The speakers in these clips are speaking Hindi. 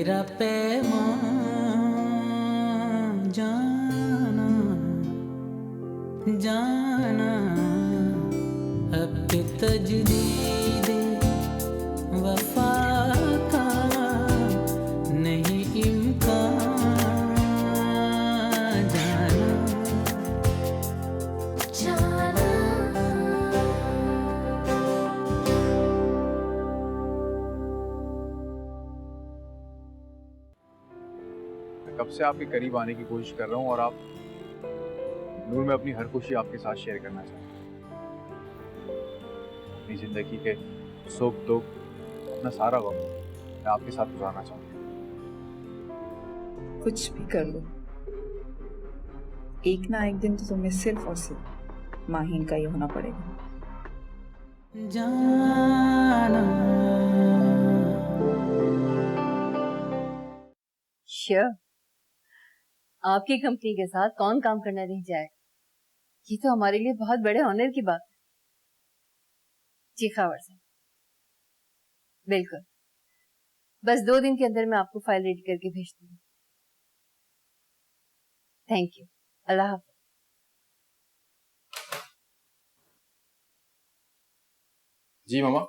तेरा पैमान जाना जाना अब के तजदीद वफा का नहीं इम्कान जाना जाना। कब से आपके करीब आने की कोशिश कर रहा हूँ और आप नूर, में अपनी हर खुशी आपके साथ शेयर करना चाहता हूँ। अपनी जिंदगी के सुख दुख, अपना सारा वक्त मैं आपके साथ गुजारना चाहता हूँ। कुछ भी कर लो, एक ना एक दिन तो तुम्हें सिर्फ और सिर्फ माहीन का ही होना पड़ेगा। जाना श्योर, आपकी कंपनी के साथ कौन काम करना नहीं चाहेगा? ये तो हमारे लिए बहुत बड़े ऑनर की बात है। जी खबर साहब, बिल्कुल, बस 2 दिन के अंदर मैं आपको फाइल रेडी करके भेज दूंगी। थैंक यू, अल्लाह हाफ़िज़। जी मामा,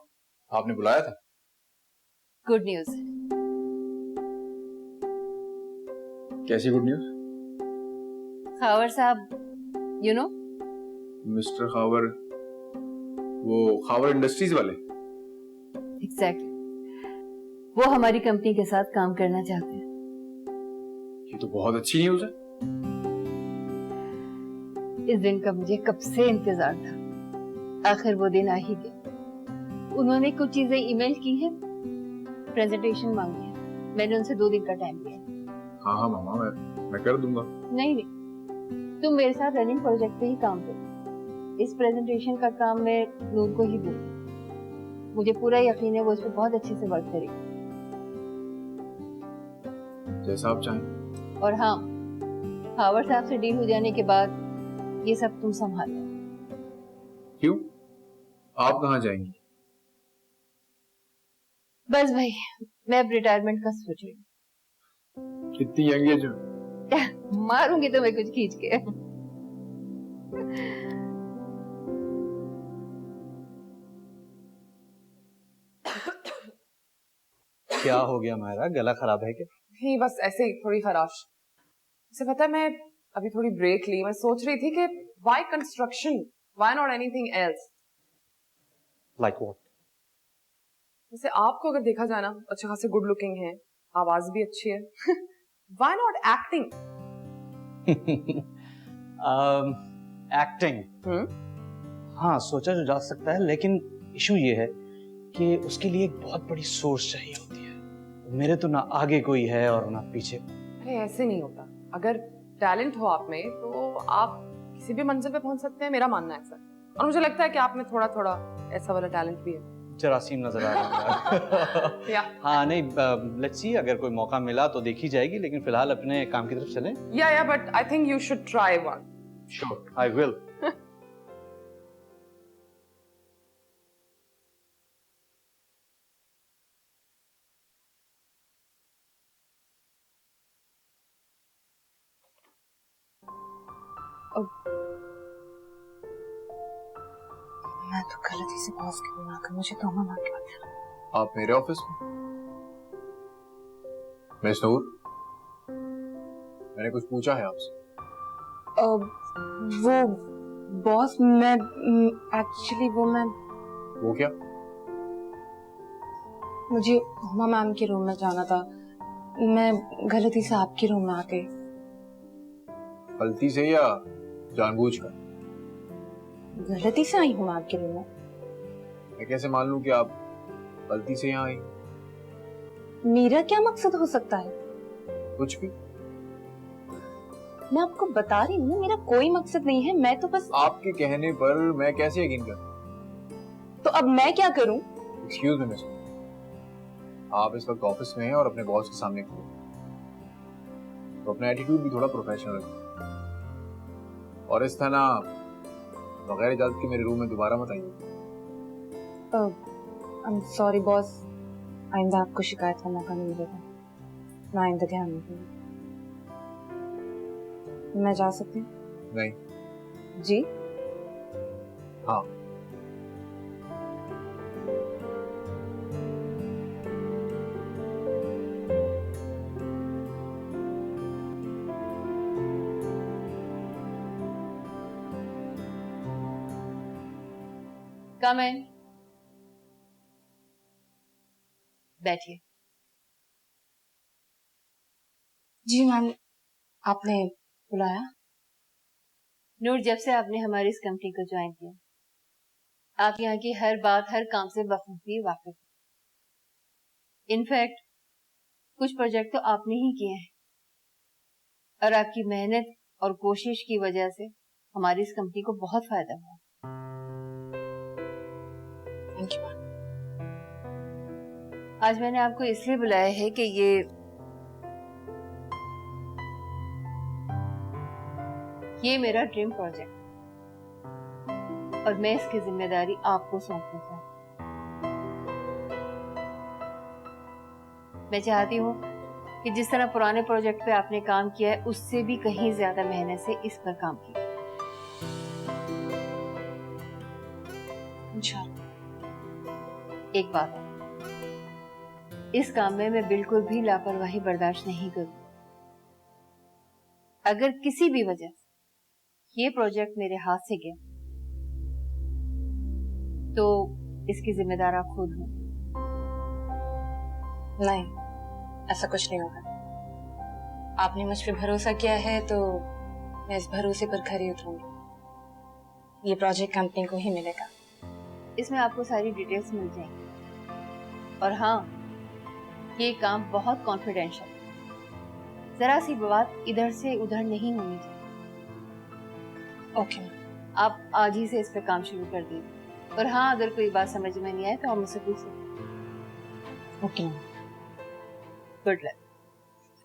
आपने बुलाया था? Good news. कैसी गुड न्यूज? खावर साहब, यू नो, मिस्टर खावर, वो खावर इंडस्ट्रीज वाले? एग्जैक्टली, वो हमारी कंपनी के साथ काम करना चाहते हैं। ये तो बहुत अच्छी न्यूज है। इस दिन का मुझे कब से इंतजार था, आखिर वो दिन आ ही गया। उन्होंने कुछ चीजें ईमेल की हैं, प्रेजेंटेशन मांगी है, मैंने उनसे 2 दिन का टाइम लिया। हाँ हाँ मामा, मैं कर दूंगा। नहीं, तुम मेरे साथ रनिंग प्रोजेक्ट पे ही काम करो। इस प्रेजेंटेशन का काम मैं नूर को ही दूंगी। मुझे पूरा यकीन है वो इस पे बहुत अच्छे से वर्क करेगी। जैसा आप चाहें। और हाँ, हावर साहब से डील हो जाने के बाद ये सब तुम संभालो। क्यों? आप कहाँ जाएंगी? बस भाई, मैं अब रिटायरमेंट का सोच रही हूँ। कितनी यंग एज हो? मारूंगी तो मैं कुछ खींच के। क्या हो गया मायरा, गला खराब है क्या? नहीं, बस ऐसे ही थोड़ी खराश। उसे पता है, मैं अभी थोड़ी ब्रेक ली। मैं सोच रही थी कि why construction, why not anything else. Like what? जैसे आपको अगर देखा जाए ना, अच्छे खासे गुड लुकिंग है, आवाज भी अच्छी है। Why not acting? एक्टिंग हाँ, सोचा जो जा सकता है, लेकिन इशू ये है कि उसके लिए एक बहुत बड़ी सोर्स चाहिए होती है। मेरे तो ना आगे कोई है और ना पीछे। अरे ऐसे नहीं होता। अगर टैलेंट हो आप में तो आप किसी भी मंजिल पे पहुंच सकते हैं, मेरा मानना है ऐसा। और मुझे लगता है कि आप में थोड़ा थोड़ा ऐसा वाला टैलेंट भी है। जरासीम नजर आ रहा है। हाँ नहीं, लेट्स सी, अगर कोई मौका मिला तो देखी जाएगी, लेकिन फिलहाल अपने काम की तरफ चलें। या but I think you should try one. Sure, I will. मैं तो गलती से बॉस के रूम आकर मुझे तो मार के बताया। आप मेरे ऑफिस में? मिस नूर, मैंने कुछ पूछा है आपसे? वो बॉस, मैं एक्चुअली वो क्या? मुझे हुमा मैम के रूम में जाना था। मैं गलती से आपके रूम में आ गई। गलती से या जानबूझकर? गलती से आई हूँ मैं आपके रूम में। मैं कैसे मान लूं कि आप गलती से यहाँ आई? मेरा क्या मकसद हो सकता है? कुछ भी। मैं आपको बता रही हूँ, मेरा कोई मकसद नहीं है। मैं तो बस आपके कहने पर मैं कैसे यकीन करूं? तो अब मैं क्या करूं? एक्सक्यूज मी मिस, आप इस वक्त ऑफिस में हैं और अपने बॉस के सामने खड़े हैं, तो अपना एटीट्यूड भी थोड़ा प्रोफेशनल रखिए। और इस तरह बगैर इजाजत के मेरे रूम में दोबारा मत आइए। आई एम सॉरी बॉस, आइंदा आपको शिकायत करने का नहीं मिलेगा। मैं आइंदा ध्यान रखूंगी। मैं जा सकती हूँ? नहीं। जी? हाँ। कम इन। बैठिए। जी मैम, आपने बुलाया? नूर, जब से आपने हमारी इस कंपनी को ज्वाइन किया, आप यहाँ की हर बात, हर काम से बखूबी वाकिफ हैं। इनफैक्ट कुछ प्रोजेक्ट तो आपने ही किए हैं और आपकी मेहनत और कोशिश की वजह से हमारी इस कंपनी को बहुत फायदा हुआ। Thank you ma'am. आज मैंने आपको इसलिए बुलाया है कि ये मेरा ड्रीम प्रोजेक्ट और मैं इसकी जिम्मेदारी आपको सौंपना चाहती हूँ। मैं चाहती हूँ कि जिस तरह पुराने प्रोजेक्ट पे आपने काम किया है, उससे भी कहीं ज्यादा मेहनत से इस पर काम किया। इंशाल्लाह। एक बात है, इस काम में मैं बिल्कुल भी लापरवाही बर्दाश्त नहीं करूंगी। अगर किसी भी वजह से ये प्रोजेक्ट मेरे हाथ से गया तो इसकी जिम्मेदार आप खुद हो। नहीं, ऐसा कुछ नहीं होगा। आपने मुझ पे भरोसा किया है तो मैं इस भरोसे पर खरी उतरूंगी। ये प्रोजेक्ट कंपनी को ही मिलेगा। इसमें आपको सारी डिटेल्स मिल जाएंगी और हाँ, ये काम बहुत कॉन्फिडेंशियल है। जरा सी बात इधर से उधर नहीं होनी चाहिए। Okay ma'am. आप आज ही से इस पे काम शुरू कर दीजिए और हाँ, अगर कोई बात समझ में नहीं आए तो आप मुझसे पूछ सकते। Okay ma'am. Good luck.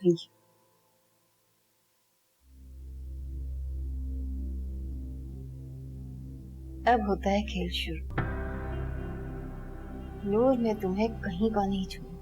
Thank you. अब होता है खेल शुरू। नूर, मैं तुम्हें कहीं का नहीं छोड़ूंगी।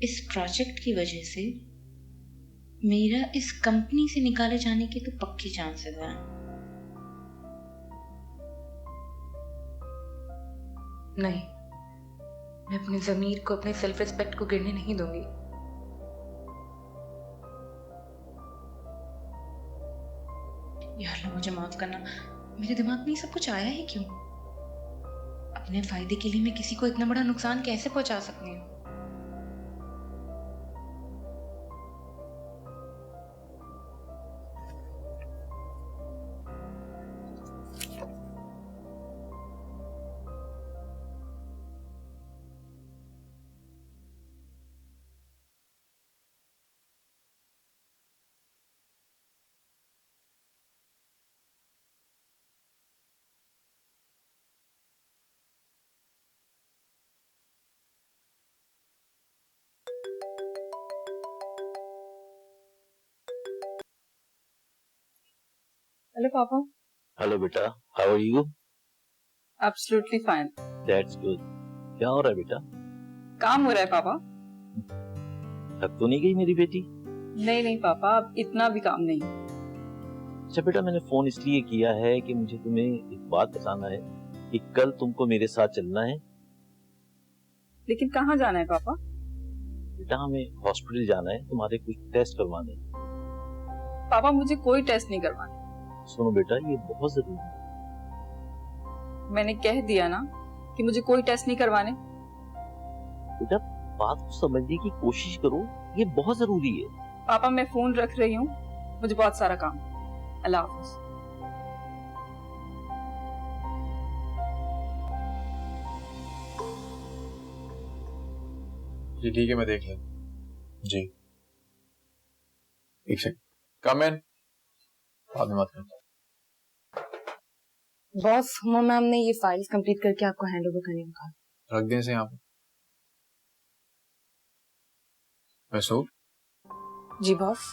इस प्रोजेक्ट की वजह से मेरा इस कंपनी से निकाले जाने के तो पक्के चांसेस हैं। नहीं, मैं अपनी ज़मीर को, अपने सेल्फ रिस्पेक्ट को गिरने नहीं दूंगी। यार अल्लाह, मुझे माफ करना, मेरे दिमाग में ये सब कुछ आया ही क्यों? अपने फायदे के लिए मैं किसी को इतना बड़ा नुकसान कैसे पहुंचा सकती हूँ? हेलो पापा। हेलो बेटा, how are you? Absolutely fine. That's good. क्या हो रहा है बेटा? काम हो रहा है पापा। थक तो नहीं गई मेरी बेटी? नहीं नहीं पापा, अब इतना भी काम नहीं। अच्छा बेटा, मैंने फोन इसलिए किया है कि मुझे तुम्हें एक बात बताना है कि कल तुमको मेरे साथ चलना है। लेकिन कहाँ जाना है पापा? बेटा, हमें हॉस्पिटल जाना है, तुम्हारे कुछ टेस्ट करवाने हैं। पापा मुझे कोई टेस्ट नहीं करवाना। सुनो बेटा, ये बहुत जरूरी है। मैंने कह दिया ना कि मुझे कोई टेस्ट नहीं करवाने। बेटा, बात को समझने की कोशिश करो, ये बहुत जरूरी है। पापा मैं फोन रख रही हूँ, मुझे बहुत सारा काम। अल्लाह हाफ़िज़। जी ठीक है, मैं देख लें। जी एक सेकंड, कम इन। बाद में बात करते हैं। बॉस, हुमा मैम ने ये फाइल्स कंप्लीट करके आपको हैंड ओवर करने को कहा। रख दें इसे यहाँ पे। मैसूर, जी बॉस।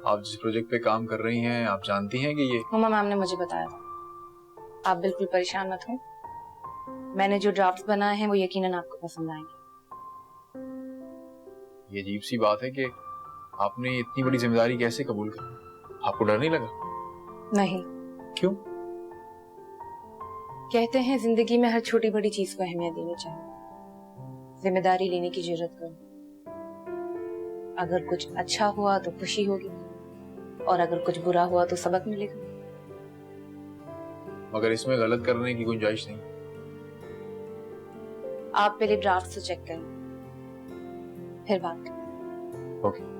आप जिस प्रोजेक्ट पे काम कर रही हैं, आप जानती हैं कि ये हुमा मैम ने मुझे बताया था। आप बिल्कुल परेशान मत हो, मैंने जो ड्राफ्ट्स बनाए हैं वो यकीनन आपको पसंद आएंगे। ये अजीब सी बात है कि आपने इतनी बड़ी जिम्मेदारी कैसे कबूल की? आपको डर नहीं लगा? नहीं। क्यों? कहते हैं जिंदगी में हर छोटी बड़ी चीज को अहमियत देनी चाहिए, जिम्मेदारी लेने की जरूरत करो। अगर कुछ अच्छा हुआ तो खुशी होगी, और अगर कुछ बुरा हुआ तो सबक मिलेगा। मगर इसमें गलत करने की गुंजाइश नहीं। आप पहले ड्राफ्ट तो चेक करें, फिर बात करें। ओके।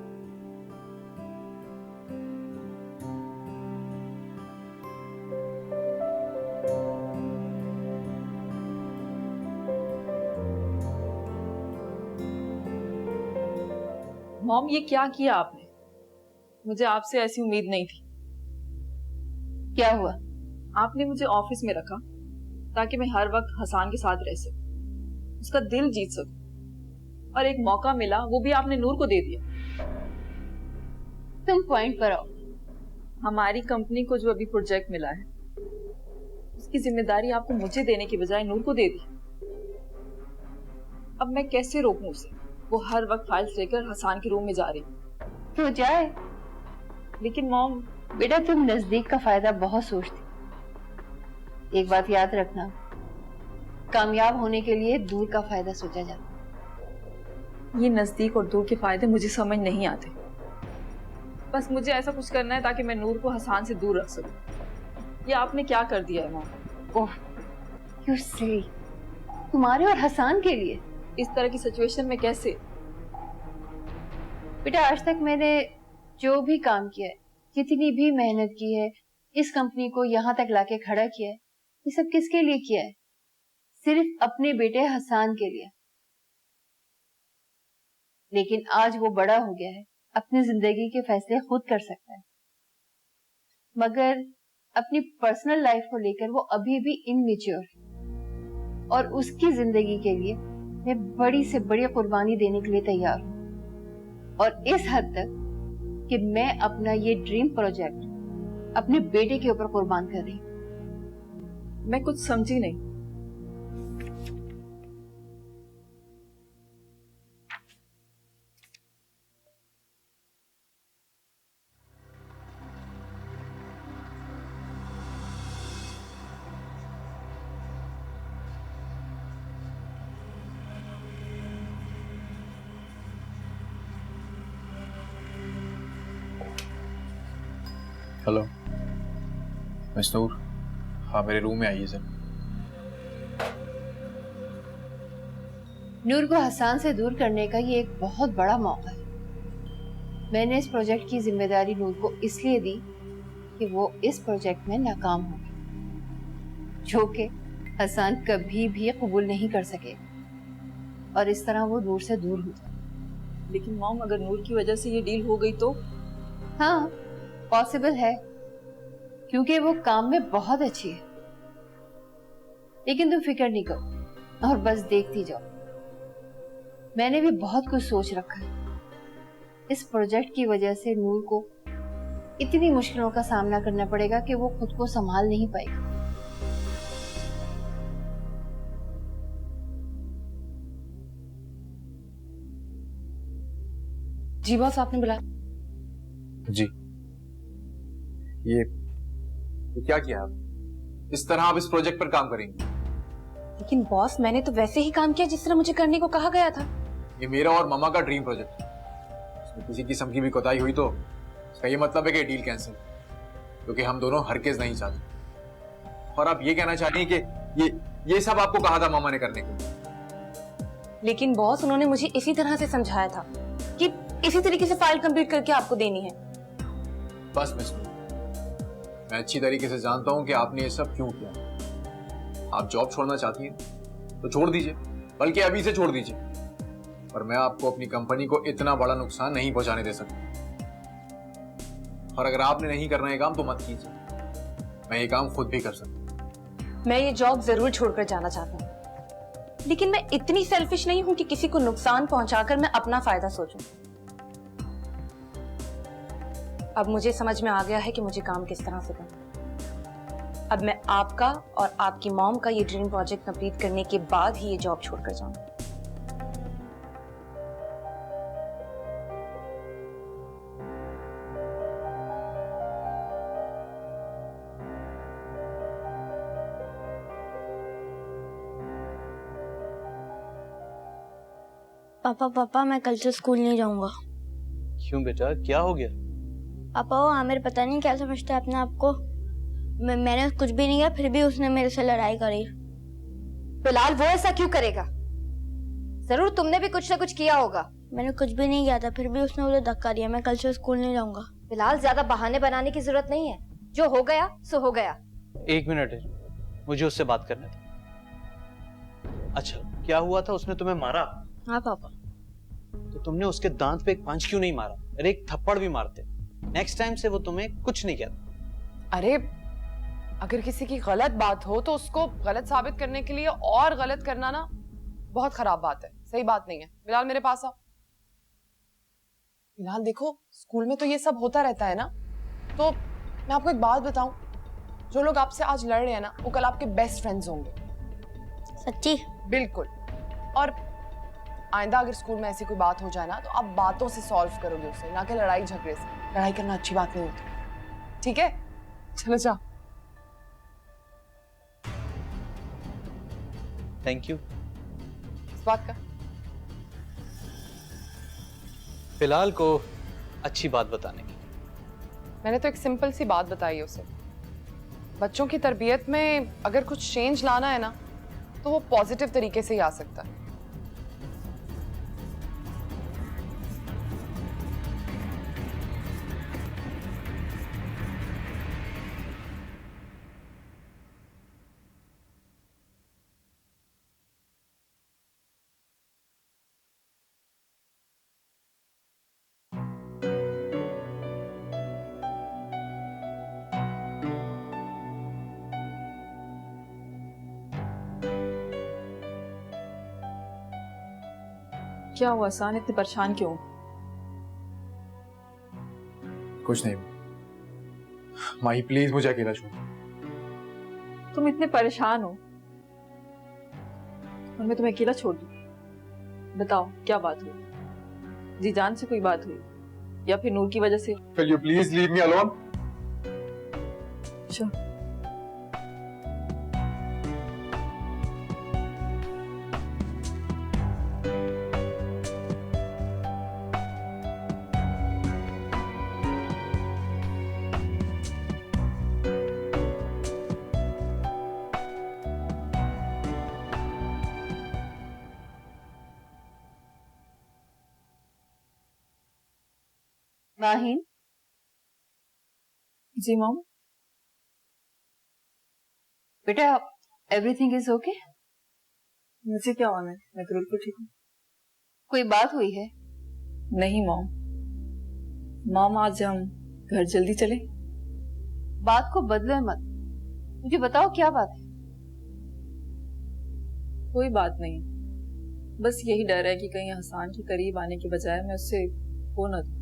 मॉम, ये क्या किया आपने? मुझे आपसे ऐसी उम्मीद नहीं थी। क्या हुआ? आपने मुझे ऑफिस में रखा ताकि मैं हर वक्त हसान के साथ रह सकूं, उसका दिल जीत सकूं, और एक मौका मिला वो भी आपने नूर को दे दिया। तुम पॉइंट पर आओ। हमारी कंपनी को जो अभी प्रोजेक्ट मिला है उसकी जिम्मेदारी आपको मुझे देने की बजाय नूर को दे दी। अब मैं कैसे रोकूं उसे? वो हर वक्त फाइल्स लेकर हसान के रूम में जा रही। तो जाए। लेकिन मॉम, बेटा तुम नजदीक का फायदा बहुत सोचती। एक बात याद रखना, कामयाब होने के लिए दूर का फायदा सोचा जाता। ये नजदीक और दूर के फायदे मुझे समझ नहीं आते। बस मुझे ऐसा कुछ करना है ताकि मैं नूर को हसान से दूर रख सकूं। ये आपने क्या कर दिया है मॉम? ओह, यू सिली। तुम्हारे और हसान के लिए इस तरह की सिचुएशन में कैसे? बेटा आज तक मैंने जो भी काम किया है, जितनी भी मेहनत की है, इस कंपनी को यहाँ तक लाके खड़ा किया है, ये सब किसके लिए किया है? सिर्फ अपने बेटे हसान के लिए। लेकिन आज वो बड़ा हो गया है, अपनी जिंदगी के फैसले खुद कर सकता है, मगर अपनी पर्सनल लाइफ को लेकर वो अभी भी इनमेच्योर है, और उसकी जिंदगी के लिए मैं बड़ी से बड़ी कुर्बानी देने के लिए तैयार हूँ, और इस हद तक कि मैं अपना ये ड्रीम प्रोजेक्ट अपने बेटे के ऊपर कुर्बान कर रही हूँ। मैं कुछ समझी नहीं। हेलो मस्तूर, हाँ मेरे रूम में आइए सर। नूर को हसान से दूर करने का ये एक बहुत बड़ा मौका है। मैंने इस प्रोजेक्ट की जिम्मेदारी नूर को इसलिए दी कि वो इस प्रोजेक्ट में नाकाम होगी, जो कि हसान कभी भी कबूल नहीं कर सके, और इस तरह वो नूर से दूर हो जाए। लेकिन मॉम, अगर नूर की वजह से ये डील हो गई तो? हाँ, पॉसिबल है, क्योंकि वो काम में बहुत अच्छी है। लेकिन तुम फिक्र नहीं करो और बस देखती जाओ। मैंने भी बहुत कुछ सोच रखा है। इस प्रोजेक्ट की वजह से नूर को इतनी मुश्किलों का सामना करना पड़ेगा कि वो खुद को संभाल नहीं पाएगा। जी बॉस, आपने बुलाया? जी। ये क्या किया आप? इस तरह आप इस प्रोजेक्ट पर काम करेंगे? लेकिन बॉस, मैंने तो वैसे ही काम किया जिस तरह मुझे करने को कहा गया था। ये मेरा और मामा का ड्रीम प्रोजेक्ट है। इसमें किसी किस्म की भी कोताही हुई तो इसका ये मतलब है कि डील कैंसिल, क्योंकि हम दोनों हरगिज़ नहीं चाहते। और आप ये कहना चाहती हैं कि ये सब आपको कहा था मामा ने करने को? लेकिन बॉस, उन्होंने मुझे इसी तरह से समझाया था कि इसी तरीके से फाइल कंप्लीट करके आपको देनी है। बस मैं अच्छी तरीके से जानता हूं कि आपने ये सब क्यों किया। आप जॉब छोड़ना चाहती हैं तो छोड़ दीजिए, बल्कि अभी से छोड़ दीजिए, पर मैं आपको अपनी कंपनी को इतना बड़ा नुकसान नहीं पहुंचाने दे सकता। और अगर आपने नहीं करना ये काम तो मत कीजिए, मैं ये काम खुद भी कर सकता हूं। मैं ये जॉब जरूर छोड़कर जाना चाहती हूँ, लेकिन मैं इतनी सेल्फिश नहीं हूं कि किसी को नुकसान पहुंचाकर मैं अपना फायदा सोचूं। अब मुझे समझ में आ गया है कि मुझे काम किस तरह से करना। अब मैं आपका और आपकी मॉम का ये ड्रीम प्रोजेक्ट कंप्लीट करने के बाद ही ये जॉब छोड़कर जाऊंगी। पापा पापा मैं कल से स्कूल नहीं जाऊंगा। क्यों बेटा, क्या हो गया? पापा वो आमिर पता नहीं क्या समझता है अपने आप को। मैंने कुछ भी नहीं किया फिर भी उसने मेरे से लड़ाई करी। फिलहाल वो ऐसा क्यों करेगा? जरूर तुमने भी कुछ ना कुछ किया होगा। मैंने कुछ भी नहीं किया था फिर भी उसने मुझे धक्का दिया। मैं कल से स्कूल नहीं जाऊंगा। फिलहाल ज्यादा बहाने बनाने की जरूरत नहीं है, जो हो गया सो हो गया। एक मिनट है, मुझे उससे बात करने दो। अच्छा क्या हुआ था, उसने तुम्हें मारा? हाँ पापा। तो तुमने उसके दांत पे एक पंच क्यों नहीं मारा? अरे एक थप्पड़ भी मारते, नेक्स्ट टाइम से वो तुम्हें कुछ नहीं कहता। अरे अगर किसी की गलत बात हो तो उसको गलत साबित करने के लिए और गलत करना ना बहुत खराब बात है, सही बात नहीं है। बिलाल मेरे पास आओ। बिलाल देखो, स्कूल में तो ये सब होता रहता है ना, तो मैं आपको एक बात बताऊं, जो लोग आपसे आज लड़ रहे हैं ना वो कल आपके बेस्ट फ्रेंड्स होंगे। सच्ची? बिल्कुल। और आइंदा अगर स्कूल में ऐसी कोई बात हो जाए ना तो आप बातों से सॉल्व करोगे उसे, ना कि लड़ाई झगड़े से। लड़ाई करना अच्छी बात नहीं होती, ठीक है? चलो जाओ। थैंक यू इस बात का। फिलहाल को अच्छी बात बताने की। मैंने तो एक सिंपल सी बात बताई है उसे। बच्चों की तरबियत में अगर कुछ चेंज लाना है ना तो वो पॉजिटिव तरीके से ही आ सकता है। क्या हुआ सान, इतने परेशान क्यों? कुछ नहीं माही, प्लीज मुझे अकेला छोड़। तुम इतने परेशान हो और मैं तुम्हें अकेला छोड़ दूं? बताओ क्या बात हुई? जीजान से कोई बात हुई या फिर नूर की वजह से? Will you please leave me alone? अच्छा माहिन। जी मॉम। बेटा एवरीथिंग इज ओके? मुझे क्या होना है, मैं तो बिल्कुल ठीक हूँ। कोई बात हुई है? नहीं मॉम। मॉम आज हम घर जल्दी चले। बात को बदलो मत, मुझे बताओ क्या बात है? कोई बात नहीं, बस यही डर है कि कहीं हसान के करीब आने के बजाय मैं उससे खो न दूं।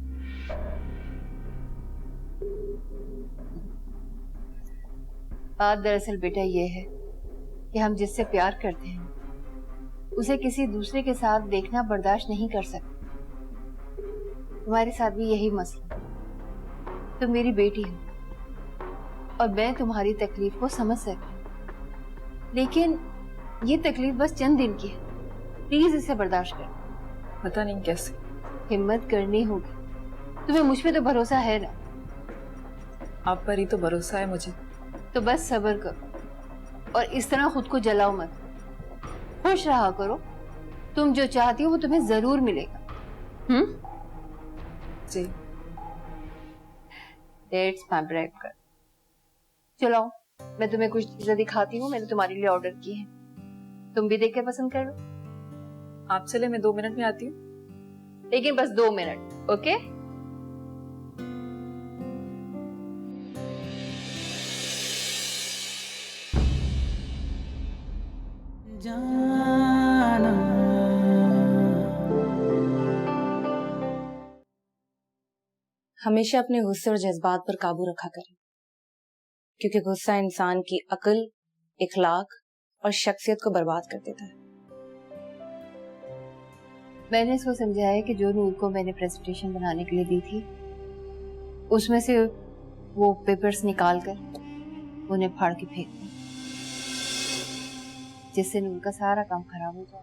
बात दरअसल बेटा ये है कि हम जिससे प्यार करते हैं उसे किसी दूसरे के साथ देखना बर्दाश्त नहीं कर सकते। तुम्हारे साथ भी यही मसला। तुम मेरी बेटी हो और मैं तुम्हारी तकलीफ को समझ सकती, लेकिन ये तकलीफ बस चंद दिन की है। प्लीज इसे बर्दाश्त कर। पता नहीं कैसे। हिम्मत करनी होगी। तुम्हें मुझ पे तो भरोसा है ना? आप पर ही तो भरोसा है मुझे। तो बस सब्र करो और इस तरह खुद को जलाओ मत। खुश रहा करो, तुम जो चाहती हो वो तुम्हें जरूर मिलेगा। जी। That's my break। चलो मैं तुम्हें कुछ चीजें दिखाती हूँ, मैंने तुम्हारे लिए ऑर्डर की है, तुम भी देख के पसंद कर लो। आप चले, मैं 2 मिनट में आती हूँ। लेकिन बस 2 मिनट, ओके? हमेशा अपने गुस्से और जज्बात पर काबू रखा करें, क्योंकि गुस्सा इंसान की अक्ल, इखलाक और शख्सियत को बर्बाद कर देता है। मैंने इसको समझाया है कि जो नूर को मैंने प्रेजेंटेशन बनाने के लिए दी थी उसमें से वो पेपर्स निकाल कर उन्हें फाड़ के फेंक दें, जिससे नूर का सारा काम खराब हो जाए।